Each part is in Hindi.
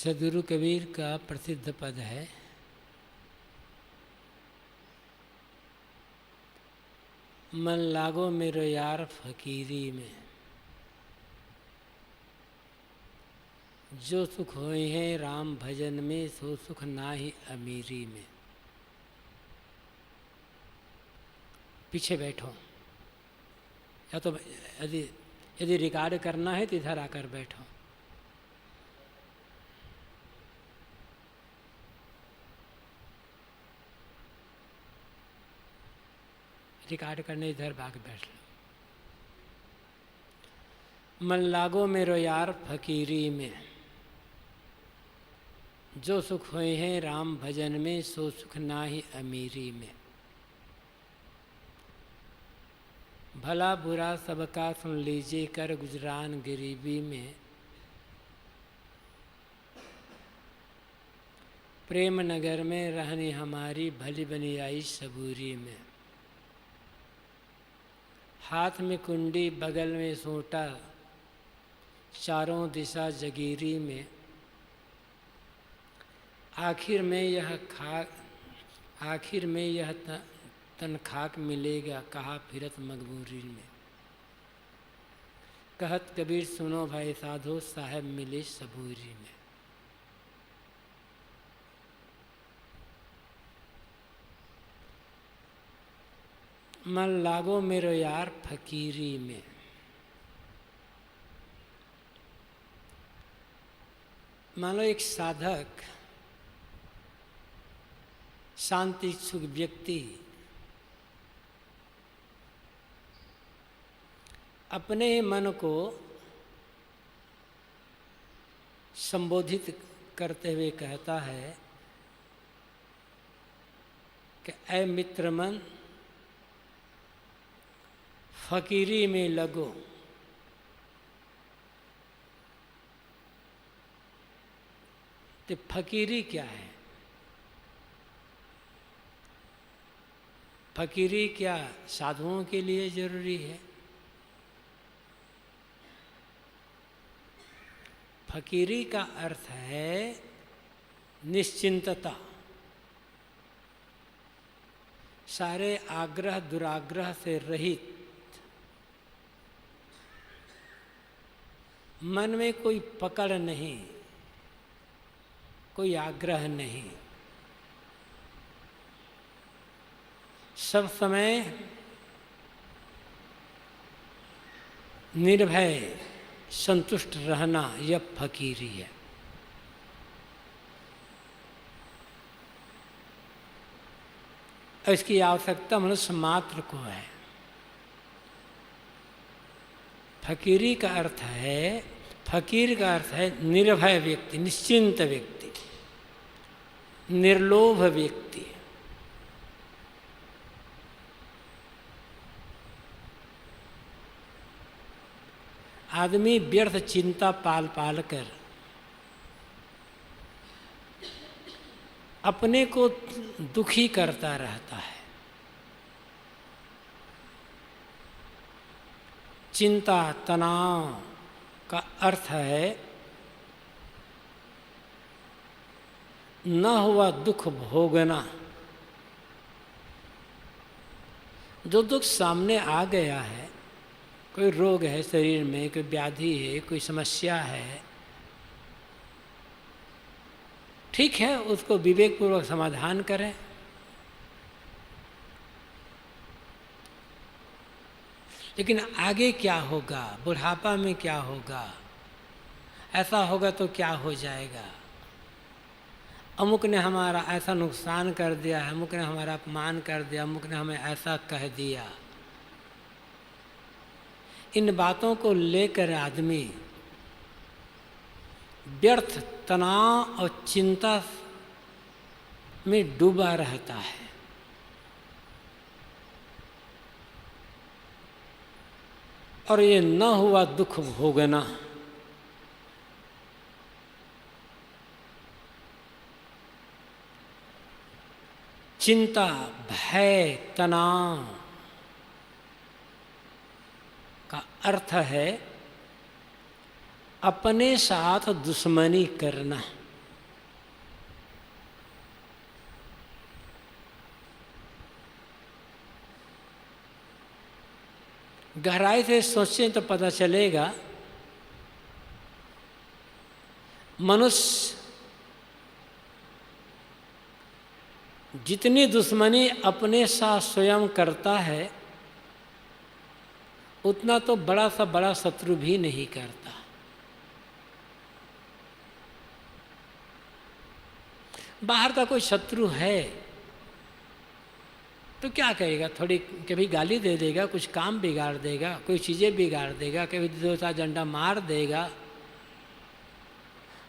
सदगुरु कबीर का प्रसिद्ध पद है, मन लागो मेरो यार फकीरी में, जो सुख होए हैं राम भजन में, सो सुख नाही अमीरी में। पीछे बैठो, या तो यदि रिकॉर्ड करना है तो इधर आकर बैठो। रिकॉर्ड करने इधर भाग बैठ लो। मन लागो मेरो यार फकीरी में, जो सुख हुए हैं राम भजन में, सो सुख नाही अमीरी में। भला बुरा सबका सुन लीजिए, कर गुजरान गरीबी में। प्रेम नगर में रहनी हमारी, भली बनी आई सबूरी में। हाथ में कुंडी बगल में सोटा, चारों दिशा जगीरी में। आखिर में यह तन खाक मिलेगा, कहा फिरत मजबूरी में। कहत कबीर सुनो भाई साधो, साहब मिले सबूरी में। मन लागो मेरो यार फकीरी में। मान लो एक साधक, शांति इच्छुक व्यक्ति अपने मन को संबोधित करते हुए कहता है कि ऐ मित्र मन, फकीरी में लगो। तो फकीरी क्या है? फकीरी क्या साधुओं के लिए जरूरी है? फकीरी का अर्थ है निश्चिंतता, सारे आग्रह दुराग्रह से रहित, मन में कोई पकड़ नहीं, कोई आग्रह नहीं, सब समय निर्भय संतुष्ट रहना, यह फकीरी है। इसकी आवश्यकता मनुष्य मात्र को है। फकीरी का अर्थ है, फकीर का अर्थ है निर्भय व्यक्ति, निश्चिंत व्यक्ति, निर्लोभ व्यक्ति। आदमी व्यर्थ चिंता पाल पाल कर अपने को दुखी करता रहता है। चिंता तनाव का अर्थ है न हुआ दुख भोगना। जो दुख सामने आ गया है, कोई रोग है शरीर में, कोई व्याधि है, कोई समस्या है, ठीक है, उसको विवेकपूर्वक समाधान करें। लेकिन आगे क्या होगा, बुढ़ापा में क्या होगा, ऐसा होगा तो क्या हो जाएगा, अमुक ने हमारा ऐसा नुकसान कर दिया है, अमुक ने हमारा अपमान कर दिया, अमुक ने हमें ऐसा कह दिया। इन बातों को लेकर आदमी व्यर्थ तनाव और चिंता में डूबा रहता है। और ये न हुआ दुख भोगना, चिंता, भय, तनाव का अर्थ है अपने साथ दुश्मनी करना। गहराई से सोचें तो पता चलेगा मनुष्य जितनी दुश्मनी अपने साथ स्वयं करता है उतना तो बड़ा सा बड़ा शत्रु भी नहीं करता। बाहर का कोई शत्रु है तो क्या करेगा, थोड़ी कभी गाली दे देगा, कुछ काम बिगाड़ देगा, कोई चीज़ें बिगाड़ देगा, कभी दो चार डंडा मार देगा,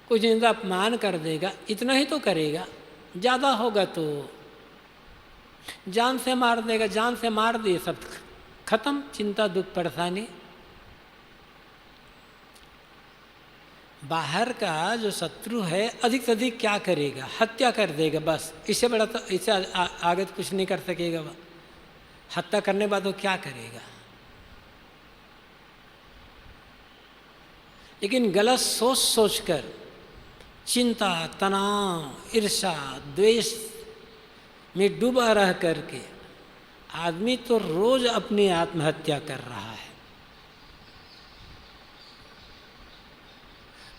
कुछ निंदा अपमान कर देगा, इतना ही तो करेगा। ज़्यादा होगा तो जान से मार देगा, जान से मार दिए सब खत्म, चिंता दुख परेशानी। बाहर का जो शत्रु है अधिक से अधिक क्या करेगा, हत्या कर देगा बस, इससे बड़ा तो इससे आगे तो कुछ नहीं कर सकेगा वह। हत्या करने के बाद वो क्या करेगा। लेकिन गलत सोच सोचकर चिंता तनाव ईर्ष्या द्वेष में डूबा रह करके आदमी तो रोज अपनी आत्महत्या कर रहा है,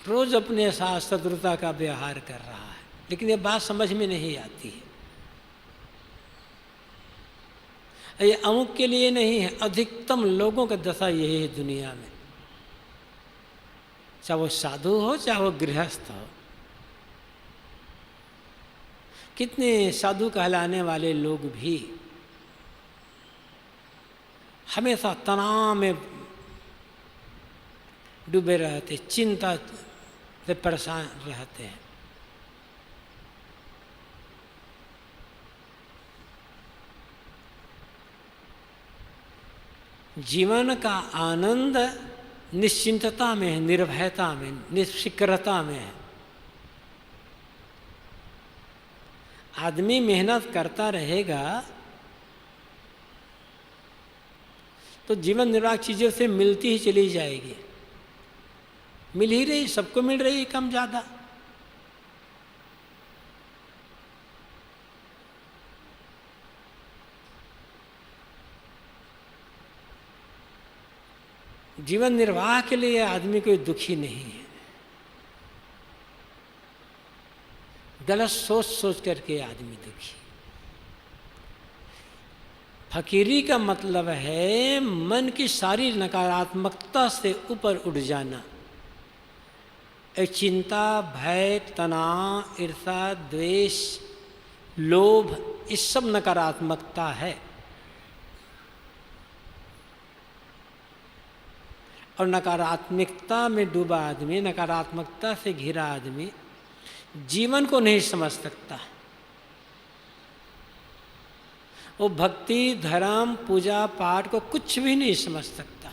रोज अपने साथ शत्रुता का व्यवहार कर रहा है। लेकिन ये बात समझ में नहीं आती है। ये अमुक के लिए नहीं है, अधिकतम लोगों का दशा यही है दुनिया में, चाहे वो साधु हो चाहे वो गृहस्थ हो। कितने साधु कहलाने वाले लोग भी हमेशा तनाव में डूबे रहते, चिंता से परेशान रहते हैं। जीवन का आनंद निश्चिंतता में है, निर्भयता में, निष्फिक्रता में है। आदमी मेहनत करता रहेगा तो जीवन निर्वाह चीज़ें उसे मिलती ही चली जाएगी, मिल ही रही, सबको मिल रही कम ज़्यादा। जीवन निर्वाह के लिए आदमी कोई दुखी नहीं है। गलत सोच सोच करके आदमी दुखी। फकीरी का मतलब है मन की सारी नकारात्मकता से ऊपर उठ जाना। एक चिंता भय तनाव ईर्ष्या द्वेष लोभ, इस सब नकारात्मकता है। और नकारात्मकता में डूबा आदमी, नकारात्मकता से घिरा आदमी जीवन को नहीं समझ सकता। वो भक्ति धर्म पूजा पाठ को कुछ भी नहीं समझ सकता।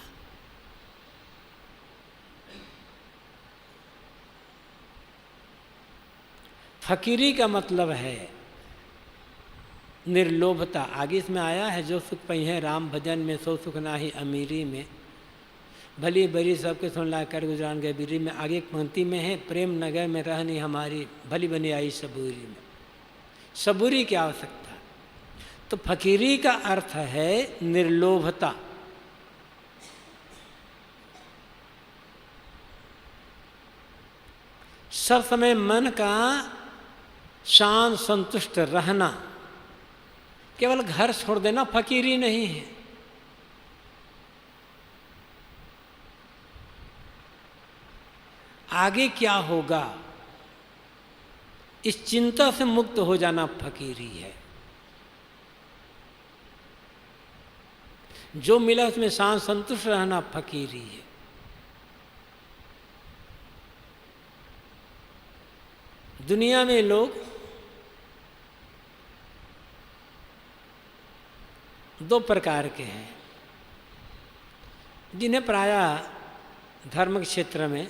फकीरी का मतलब है निर्लोभता। आगे इसमें आया है, जो सुख पहिए राम भजन में सो सुख नाही अमीरी में, भली बरी सबके सुन ला कर गुजरान गए बीरी में। आगे एक पंक्ति में है, प्रेम नगर में रहनी हमारी भली बनी आई सबूरी में। सबूरी की आवश्यकता। तो फकीरी का अर्थ है निर्लोभता। सब समय मन का शांत संतुष्ट रहना, केवल घर छोड़ देना फकीरी नहीं है। आगे क्या होगा इस चिंता से मुक्त हो जाना फकीरी है। जो मिला उसमें शांत संतुष्ट रहना फकीरी है। दुनिया में लोग दो प्रकार के हैं, जिन्हें प्रायः धर्म के क्षेत्र में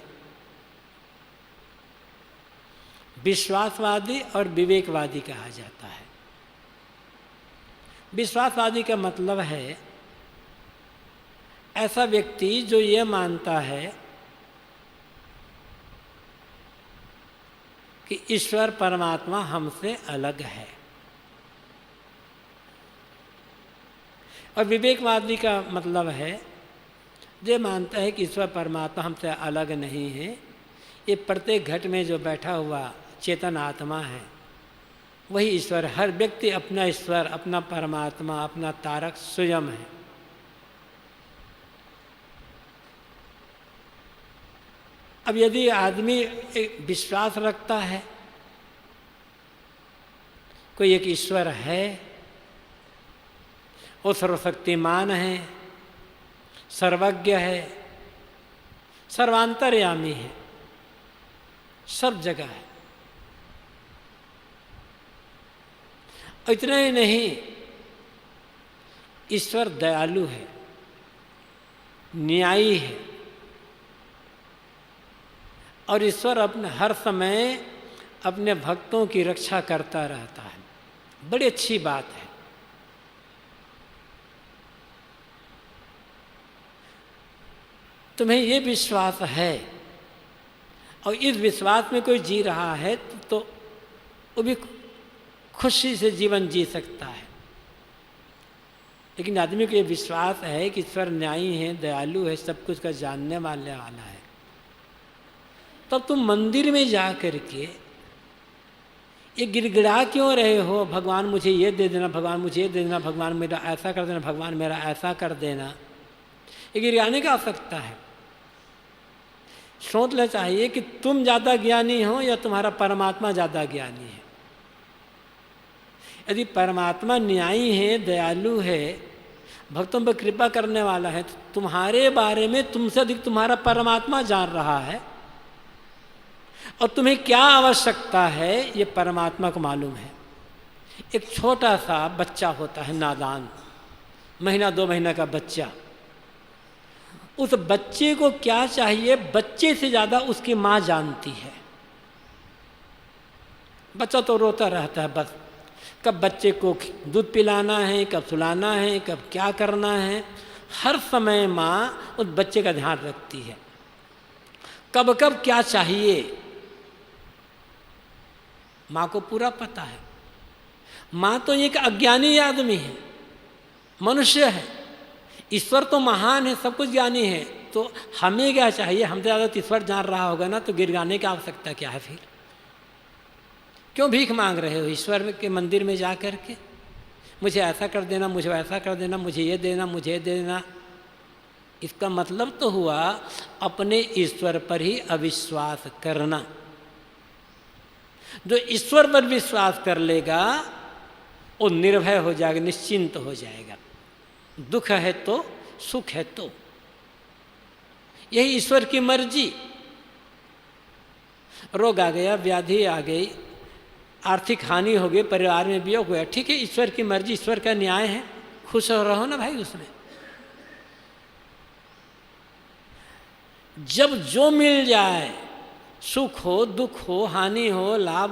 विश्वासवादी और विवेकवादी कहा जाता है। विश्वासवादी का मतलब है ऐसा व्यक्ति जो ये मानता है कि ईश्वर परमात्मा हमसे अलग है। और विवेकवादी का मतलब है जो मानता है कि ईश्वर परमात्मा हमसे अलग नहीं है, ये प्रत्येक घट में जो बैठा हुआ चेतन आत्मा है वही ईश्वर। हर व्यक्ति अपना ईश्वर, अपना परमात्मा, अपना तारक स्वयं है। अब यदि आदमी एक विश्वास रखता है कोई एक ईश्वर है, वो सर्वशक्तिमान है, सर्वज्ञ है, सर्वांतर्यामी है, सब जगह है। इतना ही नहीं, ईश्वर दयालु है, न्यायी है, और ईश्वर अपने हर समय अपने भक्तों की रक्षा करता रहता है। बड़ी अच्छी बात है। तुम्हें ये विश्वास है और इस विश्वास में कोई जी रहा है तो वो भी खुशी से जीवन जी सकता है। लेकिन आदमी को ये विश्वास है कि ईश्वर न्यायी है, दयालु है, सब कुछ का जानने वाला है, तब तुम मंदिर में जा करके ये गिड़गिड़ा क्यों रहे हो, भगवान मुझे ये दे देना, भगवान मुझे ये दे देना, भगवान मेरा ऐसा कर देना, भगवान मेरा ऐसा कर देना। ये गिड़गिड़ाने की आवश्यकता है। सोचना चाहिए कि तुम ज़्यादा ज्ञानी हो या तुम्हारा परमात्मा ज़्यादा ज्ञानी है। यदि परमात्मा न्यायी है, दयालु है, भक्तों पर कृपा करने वाला है, तो तुम्हारे बारे में तुमसे अधिक तुम्हारा परमात्मा जान रहा है, और तुम्हें क्या आवश्यकता है ये परमात्मा को मालूम है। एक छोटा सा बच्चा होता है, नादान, महीना 2 महीना का बच्चा, उस बच्चे को क्या चाहिए बच्चे से ज़्यादा उसकी माँ जानती है। बच्चा तो रोता रहता है बस, कब बच्चे को दूध पिलाना है, कब सुलाना है, कब क्या करना है, हर समय माँ उस बच्चे का ध्यान रखती है। कब कब क्या चाहिए माँ को पूरा पता है। माँ तो एक अज्ञानी आदमी है, मनुष्य है, ईश्वर तो महान है, सब कुछ ज्ञानी है, तो हमें क्या चाहिए? हमसे ज़्यादा ईश्वर जान रहा होगा ना, तो गिड़गिड़ाने की आवश्यकता क्या है फिर? क्यों भीख मांग रहे हो ईश्वर के मंदिर में जा कर के? मुझे ऐसा कर देना, मुझे वैसा कर देना, मुझे ये देना, मुझे ये देना। इसका मतलब तो हुआ अपने ईश्वर पर ही अविश्वास करना। जो ईश्वर पर विश्वास कर लेगा वो निर्भय हो जाएगा, निश्चिंत हो जाएगा। दुख है तो, सुख है तो, यही ईश्वर की मर्जी। रोग आ गया, व्याधि आ गई, आर्थिक हानि हो गई, परिवार में वियोग हुआ, ठीक है, ईश्वर की मर्जी, ईश्वर का न्याय है, खुश हो रहो ना भाई उसमें। जब जो मिल जाए, सुख हो, दुख हो, हानि हो, लाभ